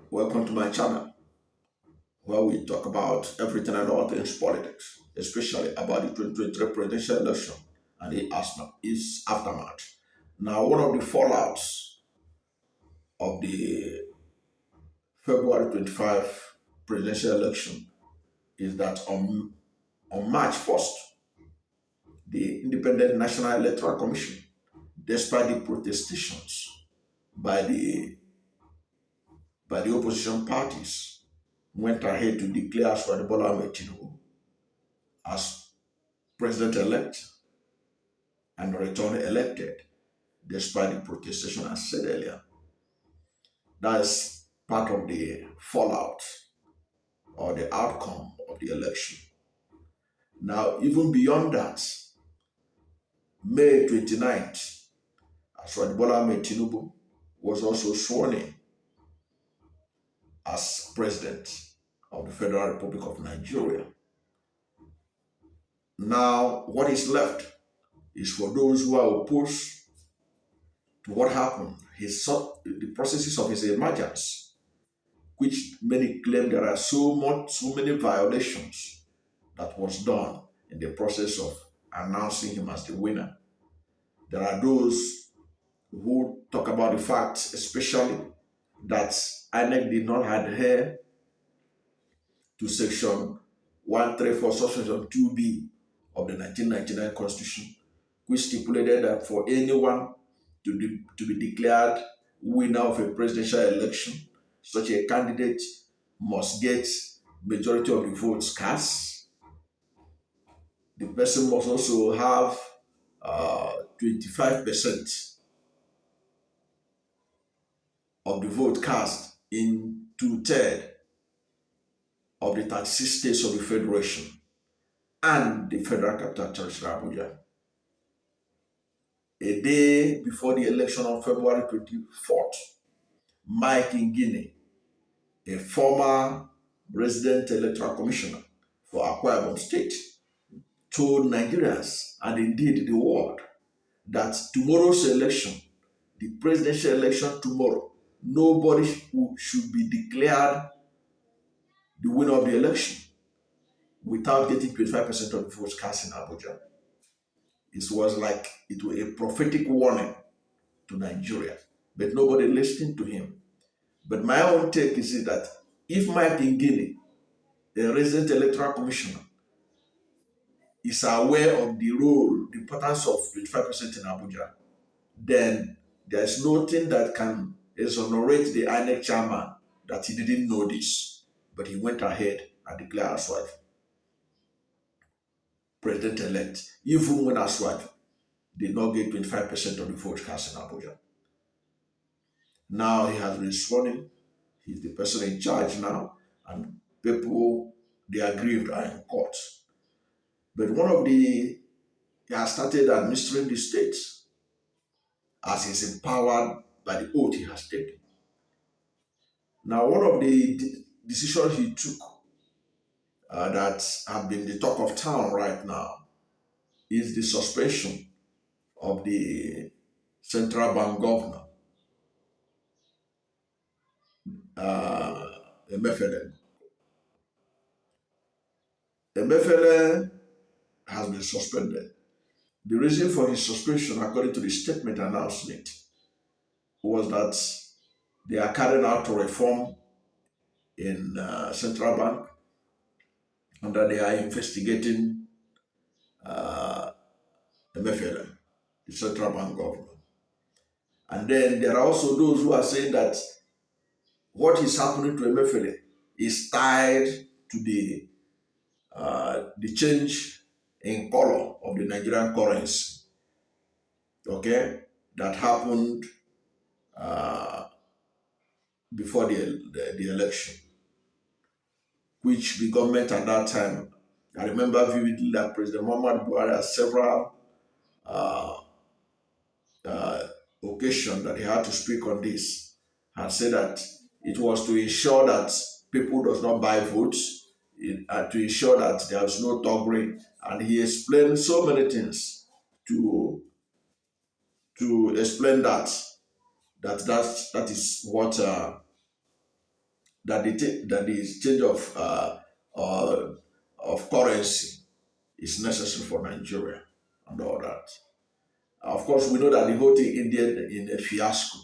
Welcome to my channel where we talk about everything and all things politics, especially about the 2023 presidential election and its aftermath. Now, one of the fallouts of the February 25 presidential election is that on March 1st, the Independent National Electoral Commission, despite the protestations by the opposition parties, went ahead to declare Bola Ahmed Tinubu as president-elect and returned elected despite the protestation as said earlier. That's part of the fallout or the outcome of the election. Now, even beyond that, May 29th, Bola Ahmed Tinubu was also sworn in as president of the Federal Republic of Nigeria. Now, what is left is for those who are opposed to what happened, the processes of his emergence, which many claim there are so many violations that was done in the process of announcing him as the winner. There are those who talk about the fact, especially that INEC did not adhere to Section 134, Subsection 2B of the 1999 Constitution, which stipulated that for anyone to be declared winner of a presidential election, such a candidate must get majority of the votes cast. The person must also have 25% of the vote cast in 2/3 of the 36 states of the Federation and the Federal Capital Territory, Abuja. A day before the election on February 24th, Mike Ngine, a former resident electoral commissioner for Akwa Ibom State, told Nigerians and indeed the world that tomorrow's election, the presidential election tomorrow, nobody should be declared the winner of the election without getting 25% of the votes cast in Abuja. It was like it was a prophetic warning to Nigeria, but nobody listened to him. But my own take is that if Mike Ngine, the resident electoral commissioner, is aware of the role, the importance of 25% in Abuja, then there's nothing that can exonerate the INEC chairman that he didn't know this, but he went ahead and declared Aswad president-elect, even when Aswad did not get 25% of the vote cast in Abuja. Now he has been sworn in. He's the person in charge now, and people, they aggrieved, are in court. But he has started administering the states as he's empowered by the oath he has taken. Now, one of the decisions he took that have been the talk of town right now is the suspension of the central bank governor, Emefiele. Emefiele has been suspended. The reason for his suspension, according to the statement announcement, was that they are carrying out a reform in central bank and that they are investigating Emefiele, the central bank governor. And then there are also those who are saying that what is happening to Emefiele is tied to the change in color of the Nigerian currency, okay, that happened before the election, which the government at that time, I remember vividly that President Muhammadu Buhari had several occasions that he had to speak on this, had said that it was to ensure that people does not buy votes, to ensure that there is no thuggery, and he explained so many things to explain that is what that the change uh, of currency is necessary for Nigeria and all that. Of course, we know that the whole thing ended in a fiasco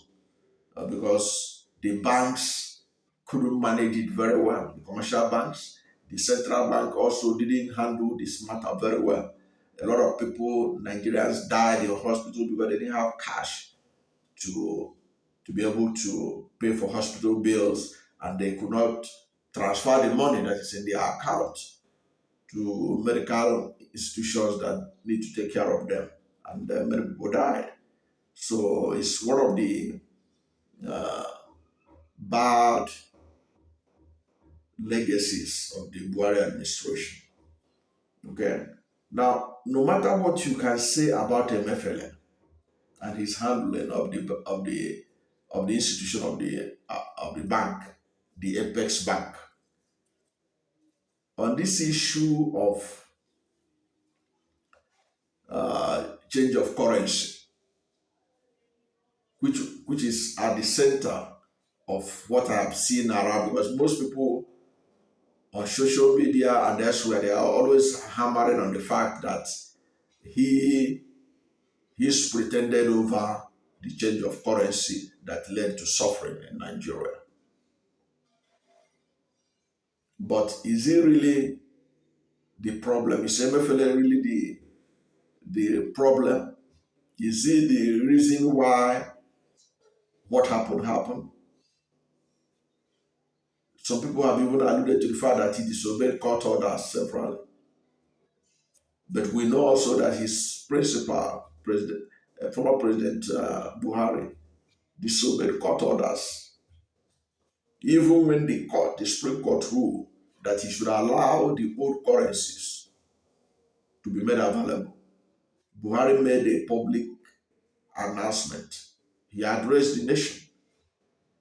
because the banks couldn't manage it very well. The commercial banks, the central bank also didn't handle this matter very well. A lot of people, Nigerians, died in hospital because they didn't have cash to be able to pay for hospital bills, and they could not transfer the money that is in their account to medical institutions that need to take care of them, and many people died. So it's one of the uh, bad legacies of the Buhari administration. Okay. Now, no matter what you can say about Emefiele and his handling of the institution of the bank, the Apex Bank, on this issue of change of currency, which is at the center of what I have seen around, because most people on social media and elsewhere, they are always hammering on the fact that he he's pretended over the change of currency that led to suffering in Nigeria. But is it really the problem? Is Emefiele really the problem? Is it the reason why what happened? Some people have even alluded to the fact that he disobeyed court orders severally. But we know also that his principal, former President Buhari, disobeyed court orders. Even when the Supreme Court ruled that he should allow the old currencies to be made available, Buhari made a public announcement. He addressed the nation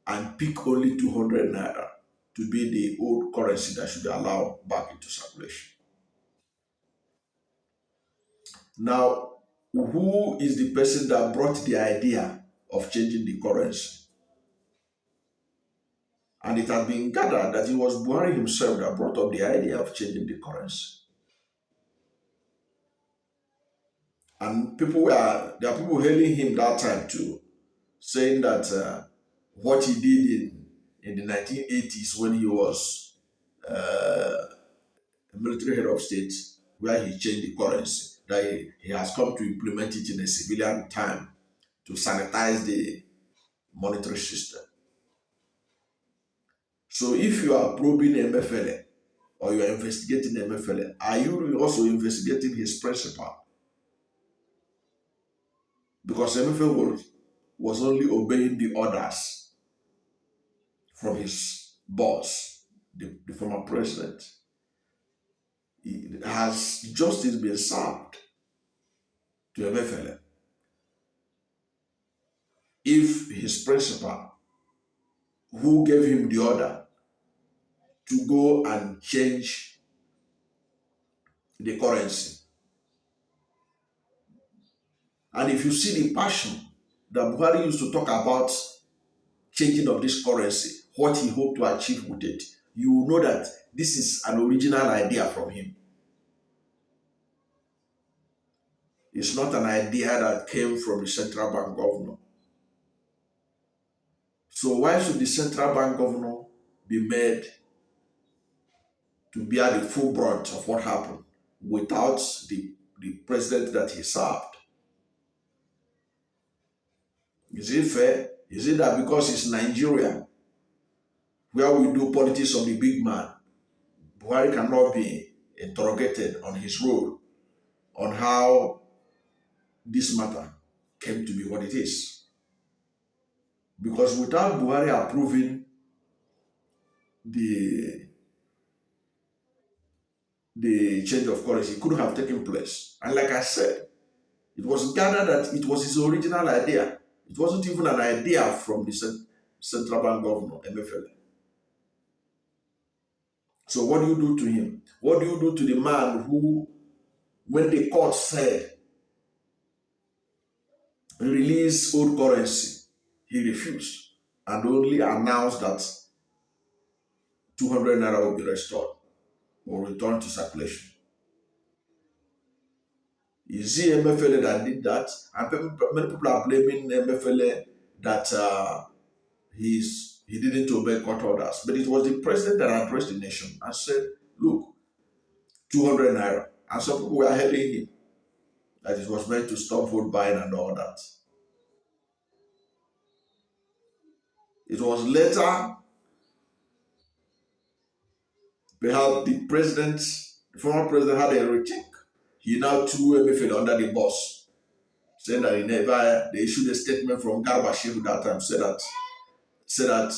and picked only 200 naira to be the old currency that should be allowed back into circulation. Now, who is the person that brought the idea of changing the currency? And it has been gathered that it was Buhari himself that brought up the idea of changing the currency. And there are people hailing him that time too, saying that what he did in the 1980s when he was a military head of state, where he changed the currency, that he has come to implement it in a civilian time to sanitize the monetary system. So if you are probing Emefiele or you are investigating Emefiele, are you also investigating his principal? Because Emefiele was only obeying the orders from his boss, the former president. Has justice been served to Emefiele if his principal, who gave him the order to go and change the currency, and if you see the passion that Buhari used to talk about changing of this currency, what he hoped to achieve with it, you will know that this is an original idea from him. It's not an idea that came from the central bank governor. So why should the central bank governor be made to bear the full brunt of what happened without the president that he served? Is it fair? Is it that because it's Nigeria, where we do politics of the big man, Buhari cannot be interrogated on his role, on how this matter came to be what it is? Because without Buhari approving the change of currency, it couldn't have taken place. And like I said, it was gathered that it was his original idea. It wasn't even an idea from the central bank governor, Emefiele. So what do you do to him? What do you do to the man who, when the court said release old currency, he refused and only announced that 200 naira will be restored or returned to circulation. Is it Emefiele that did that? And many people are blaming Emefiele that he didn't obey court orders. But it was the president that addressed the nation and said, look, 200 naira. And some people were hailing him that it was meant to stop vote buying and all that. It was later, perhaps the former president had a rethink. He now threw Emefiele under the bus, saying that they issued a statement from Garba Shehu that time, said that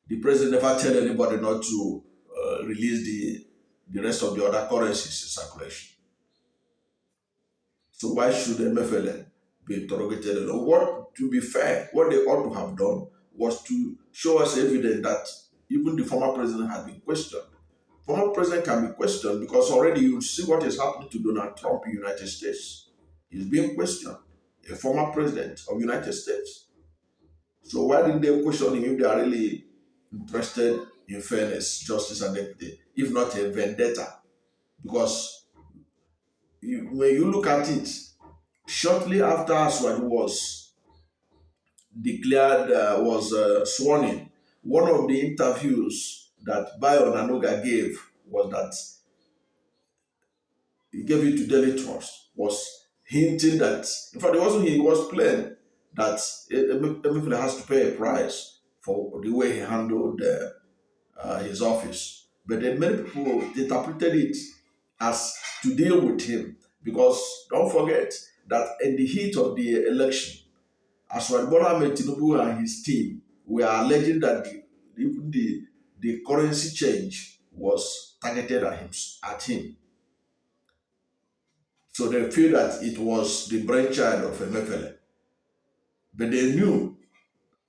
the president never tell anybody not to release the rest of the other currencies in circulation. So why should Emefiele be interrogated alone? What, to be fair, what they ought to have done was to show us evidence that even the former president had been questioned. Former president can be questioned because already you see what is happening to Donald Trump in the United States. He's being questioned, a former president of the United States. So why didn't they question him if they are really interested in fairness, justice, and equity, if not a vendetta? Because when you look at it, shortly after Aswad was sworn in, one of the interviews that Bayo Nanuga gave was that he gave it to Daily Trust, was hinting that, in fact, it wasn't he was plain that Emefiele has to pay a price for the way he handled his office. But then many people interpreted it as to deal with him because don't forget that in the heat of the election, Aswad Bola Ahmed Tinubu and his team were alleging that even the currency change was targeted at him. So they feel that it was the brainchild of Emefiele. But they knew,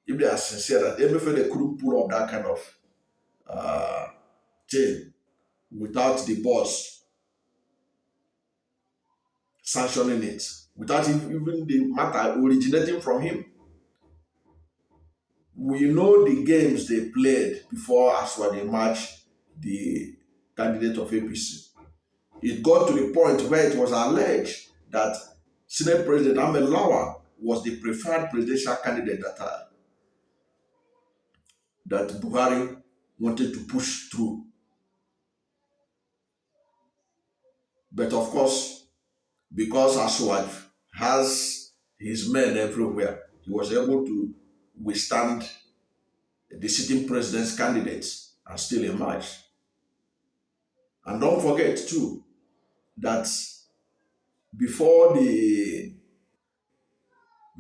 if they are sincere, that Emefiele couldn't pull off that kind of chain without the boss sanctioning it, without even the matter originating from him. We know the games they played before Aswad emerged the candidate of APC. It got to the point where it was alleged that Senate President Ahmed Lawan was the preferred presidential candidate that Buhari wanted to push through. But of course, because Aswad has his men everywhere, he was able to withstand the sitting president's candidates and still emerge. And don't forget too that before the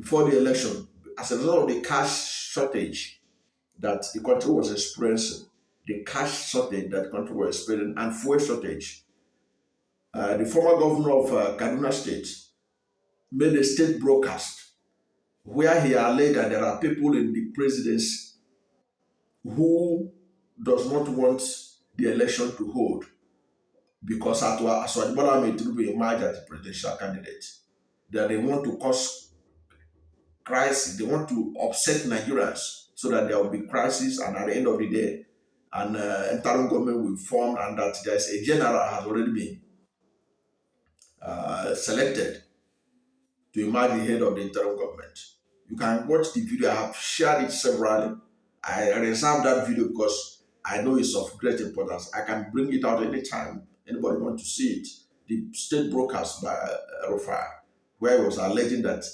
election, as a result of the cash shortage that the country was experiencing, the cash shortage that the country was experiencing, and fuel shortage, the former governor of Kaduna State made a state broadcast where he alleged that there are people in the presidency who does not want the election to hold because Aswad Bola Ahmed Tinubu emerged as the presidential candidate. That they want to cause crisis, they want to upset Nigerians so that there will be crisis, and at the end of the day, an interim government will form, and that there is a general has already been selected to emerge the head of the interim government. You can watch the video. I have shared it severally. I reserve that video because I know it's of great importance. I can bring it out anytime anybody wants to see it. The state broadcast by Rufai, where he was alleging that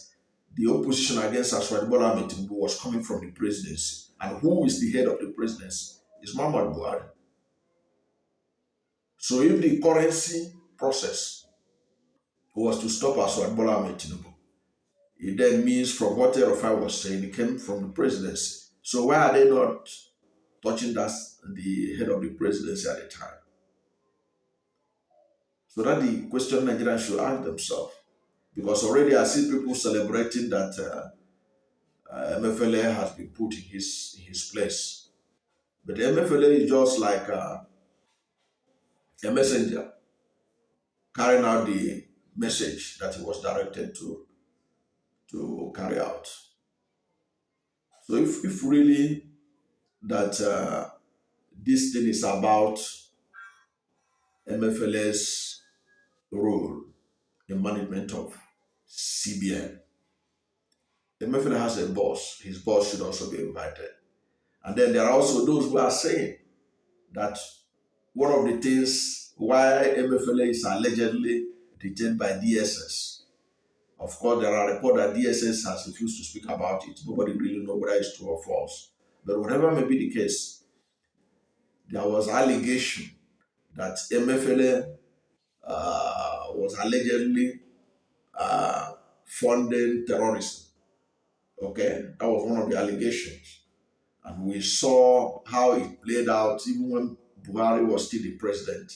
the opposition against Aswad Bola Ahmed Tinubu was coming from the presidency. And who is the head of the presidency? Is Muhammadu Buhari. So if the currency process was to stop Aswad Bola Ahmed Tinubu, it then means from what Rufai was saying, it came from the presidency. So why are they not touching the head of the presidency at the time? So that the question Nigerians should ask themselves. Because already I see people celebrating that Emefiele has been put in his place. But Emefiele is just like a messenger carrying out the message that he was directed to carry out. So if really that this thing is about Emefiele's role in management of CBN. Emefiele has a boss. His boss should also be invited. And then there are also those who are saying that one of the things why Emefiele is allegedly detained by DSS. Of course, there are reports that DSS has refused to speak about it. Nobody really knows whether it's true or false. But whatever may be the case, there was allegation that Emefiele was allegedly funding terrorism. Okay, that was one of the allegations. And we saw how it played out even when Buhari was still the president.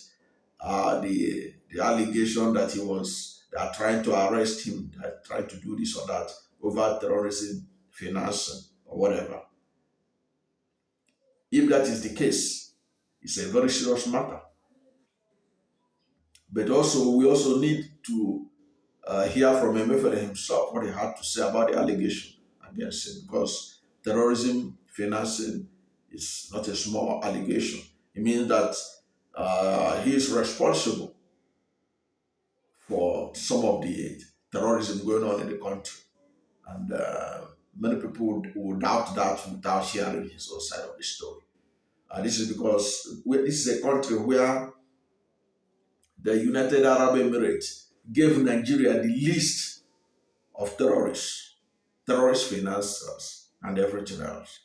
The allegation that they are trying to arrest him, that trying to do this or that over terrorism, financing, or whatever. If that is the case, it's a very serious matter. But also, we also need to hear from Emefiele himself what he had to say about the allegation against him, because terrorism financing is not a small allegation. It means that he is responsible for some of the terrorism going on in the country. And many people would doubt that without hearing his own side of the story. This is because this is a country where the United Arab Emirates gave Nigeria the list of terrorists, terrorist financiers, and everything else.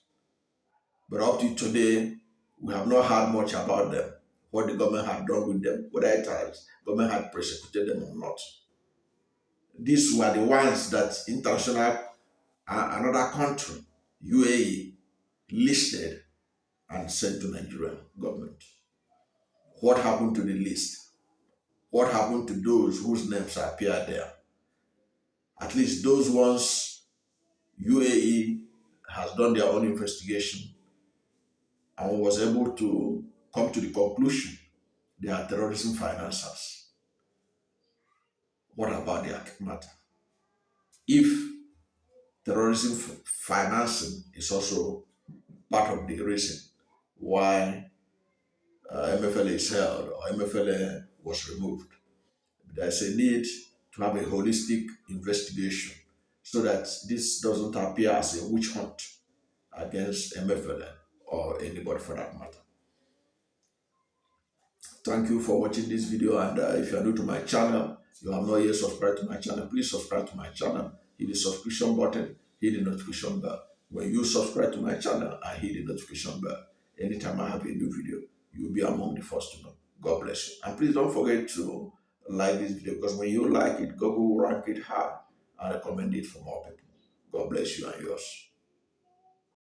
But up to today, we have not heard much about them, what the government had done with them, whether it has government had persecuted them or not. These were the ones that international, another country, UAE, listed and sent to Nigerian government. What happened to the list? What happened to those whose names appear there? At least those ones, UAE has done their own investigation and was able to come to the conclusion they are terrorism financiers. What about their matter? If terrorism financing is also part of the reason why Emefiele is held or Emefiele was removed, there's a need to have a holistic investigation so that this doesn't appear as a witch hunt against Emefiele or anybody for that matter. Thank you for watching this video, and if you are new to my channel, you have not yet subscribed to my channel, please subscribe to my channel, hit the subscription button, hit the notification bell. When you subscribe to my channel and hit the notification bell, anytime I have a new video, you'll be among the first to know. God bless you. And please don't forget to like this video, because when you like it, Google will rank it high and recommend it for more people. God bless you and yours.